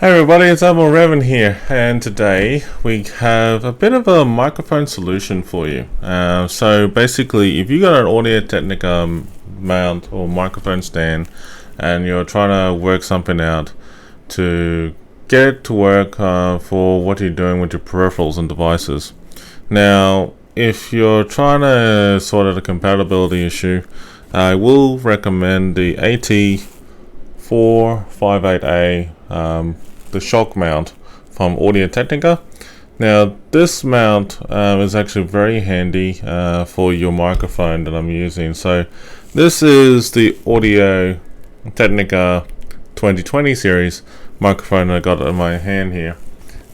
Hey everybody, it's Admiral Revan here, and today we have a bit of a microphone solution for you. So basically, if you got an Audio-Technica mount or microphone stand and you're trying to work something out to get it to work for what you're doing with your peripherals and devices. Now, if you're trying to sort out a compatibility issue, I will recommend the AT458A, the shock mount from Audio-Technica. Now, this mount is actually very handy for your microphone that I'm using. So, this is the Audio-Technica 2020 series microphone I got in my hand here.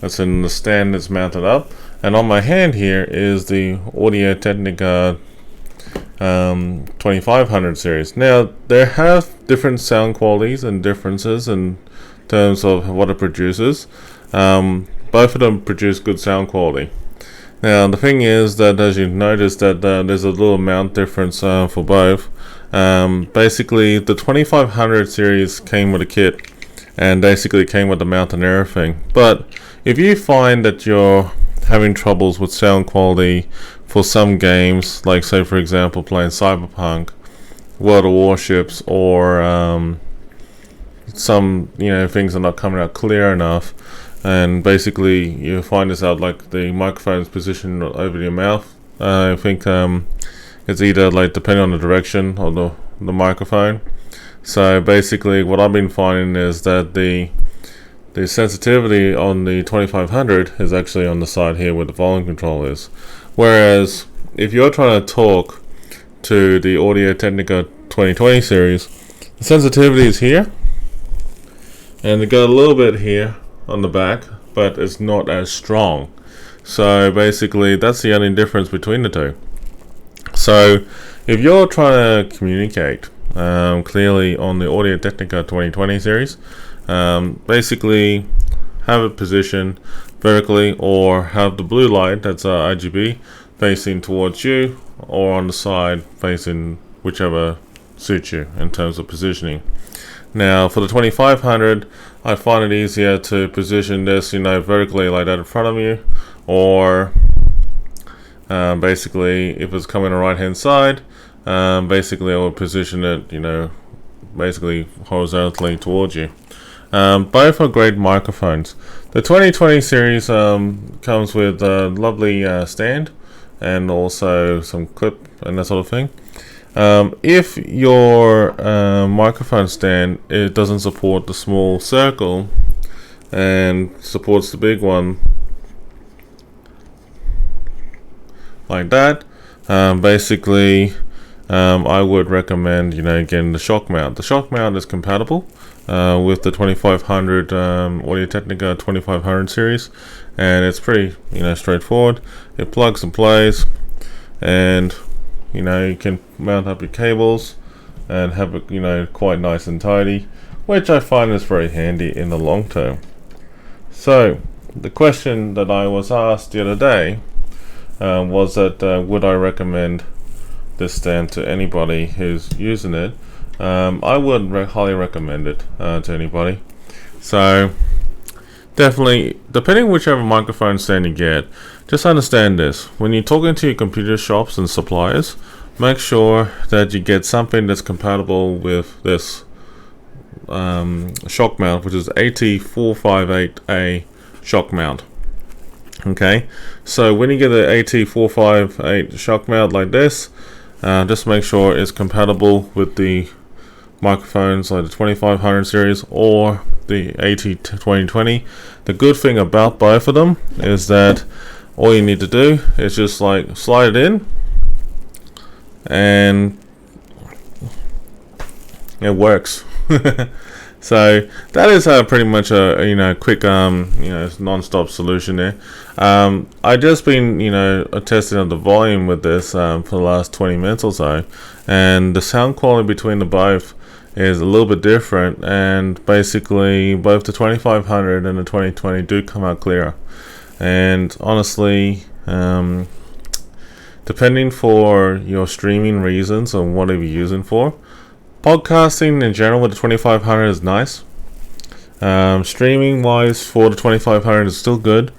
That's in the stand that's mounted up, and on my hand here is the Audio-Technica 2500 series. Now, they have different sound qualities and differences in terms of what it produces. Both of them produce good sound quality. Now, the thing is that, as you notice, that there's a little mount difference for both. Basically, the 2500 series came with a kit and basically came with the mount and everything. But if you find that you're having troubles with sound quality for some games, like say for example playing Cyberpunk, World of Warships, or some things are not coming out clear enough, and basically you find this out like the microphone's positioned over your mouth. I think it's either like depending on the direction of the microphone. So basically what I've been finding is that the sensitivity on the 2500 is actually on the side here where the volume control is, whereas if you're trying to talk to the Audio-Technica 2020 series, the sensitivity is here, and they got a little bit here on the back, but it's not as strong. So basically that's the only difference between the two. So if you're trying to communicate clearly on the Audio-Technica 2020 series, basically have it positioned vertically, or have the blue light, that's RGB, facing towards you, or on the side facing whichever suits you in terms of positioning. Now for the 2500, I find it easier to position this vertically like that in front of you, or basically if it's coming on the right hand side, basically I will position it basically horizontally towards you. Both are great microphones. The 2020 series comes with a lovely stand and also some clip and that sort of thing. If your microphone stand doesn't support the small circle and supports the big one like that, basically I would recommend getting the shock mount. The shock mount is compatible with the 2500 Audio-Technica 2500 series, and it's pretty straightforward. It plugs and plays, and you can mount up your cables and have it quite nice and tidy, which I find is very handy in the long term. So the question that I was asked the other day was that would I recommend this stand to anybody who's using it. I would highly recommend it to anybody. So definitely, depending whichever microphone stand you get, just understand this: when you're talking to your computer shops and suppliers, make sure that you get something that's compatible with this shock mount, which is AT458A shock mount. Okay, so when you get the AT458 shock mount like this, just make sure it's compatible with the microphones like the 2500 series or the AT2020. The good thing about both of them is that all you need to do is just like slide it in, and it works. So that is pretty much a quick non-stop solution there. I just been testing out the volume with this for the last 20 minutes or so, and the sound quality between the both is a little bit different, and basically both the 2500 and the 2020 do come out clearer. And honestly, depending for your streaming reasons and whatever you're using for, podcasting in general with the 2500 is nice. Streaming wise, for the 2500 is still good,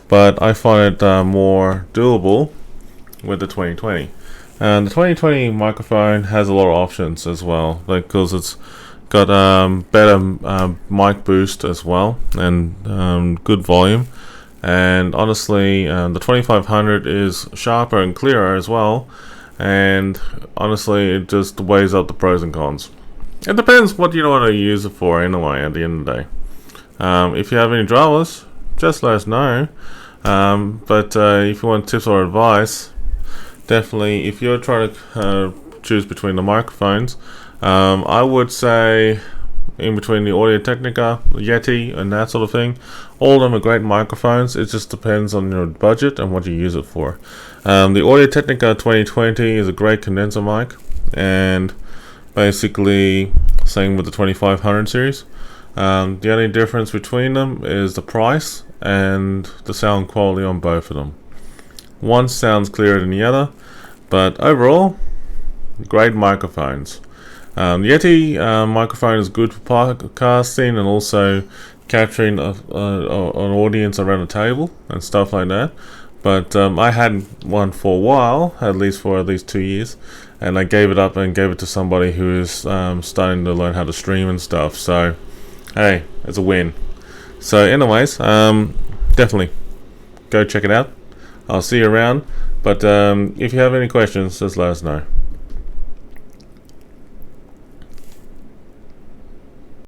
but I find it more doable with the 2020. And the 2020 microphone has a lot of options as well, because it's got better mic boost as well, and good volume. And honestly, the 2500 is sharper and clearer as well, and honestly it just weighs out the pros and cons. It depends what you want to use it for anyway at the end of the day. If you have any dramas, just let us know. But if you want tips or advice, definitely, if you're trying to choose between the microphones, I would say in between the Audio-Technica, Yeti, and that sort of thing. All of them are great microphones. It just depends on your budget and what you use it for. The Audio-Technica 2020 is a great condenser mic, and basically same with the 2500 series. The only difference between them is the price and the sound quality on both of them. One sounds clearer than the other, but overall, great microphones. The Yeti microphone is good for podcasting and also capturing an audience around a table and stuff like that. But I had one for a while, at least 2 years, and I gave it up and gave it to somebody who is starting to learn how to stream and stuff. So, hey, it's a win. So, anyways, definitely go check it out. I'll see you around. But if you have any questions, just let us know.